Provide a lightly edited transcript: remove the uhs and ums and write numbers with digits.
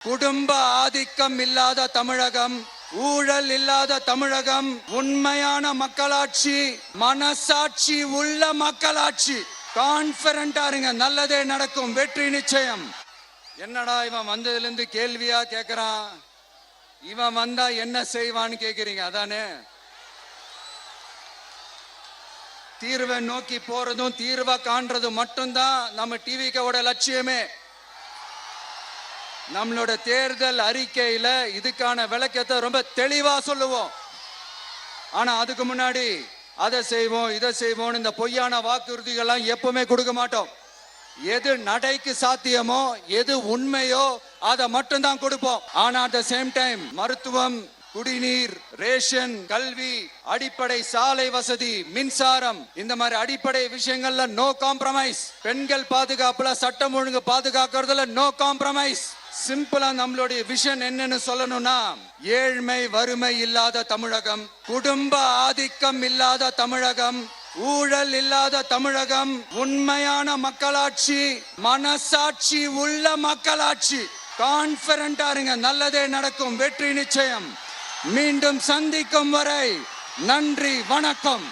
குடும்ப ஆதிக்கம் இல்லாத தமிழகம், ஊழல் இல்லாத தமிழகம், உண்மையான மக்களாட்சி, மனசாட்சி உள்ள மக்களாட்சி. கான்பிடண்டா இருங்க, நல்லதே நடக்கும், வெற்றி நிச்சயம். என்னடா இவன் வந்ததுல இருந்து கேள்வியா கேக்குறான், இவன் வந்தா என்ன செய்வான்னு கேக்குறீங்க, அதானே? தீர்வை நோக்கி போறதும் தீர்வை காண்றதும் மட்டும்தான் நம்ம டிவிக்கோட லட்சியமே. நம்மளோட தேர்தல் அறிக்கையில இதுக்கான விளக்கத்தை ரொம்ப தெளிவா சொல்லுவோம். ஆனா அதுக்கு முன்னாடி அதை செய்வோம் இதை செய்வோம் இந்த பொய்யான வாக்குறுதிகள்லாம் எப்பவுமே கொடுக்க மாட்டோம். எது நடைக்கு சாத்தியமோ, எது உண்மையோ அதை மட்டும்தான் கொடுப்போம். ஆனா அட் த சேம் டைம் மருத்துவம், குடிநீர், ரேஷன், கல்வி, அடிப்படை சாலை வசதி, மின்சாரம், இந்த மாதிரி அடிப்படை விஷயங்கள்ல நோ காம்ப்ரமைஸ். பெண்கள் பாதுகாப்புல, சட்டம் ஒழுங்கு பாதுகாக்கிறதுல நோ காம்ப்ரமைஸ். சிம்பிளா நம்மளுடைய விஷன் என்னன்னு சொல்லணும்னா, ஏழ்மை வறுமை இல்லாத தமிழகம், குடும்ப ஆதிக்கம் இல்லாத தமிழகம், ஊழல் இல்லாத தமிழகம், உண்மையான மக்களாட்சி, மனசாட்சி உள்ள மக்களாட்சி. கான்பிடண்டா இருங்க, நல்லதே நடக்கும், வெற்றி நிச்சயம். மீண்டும் சந்திக்கும் வரை நன்றி, வணக்கம்.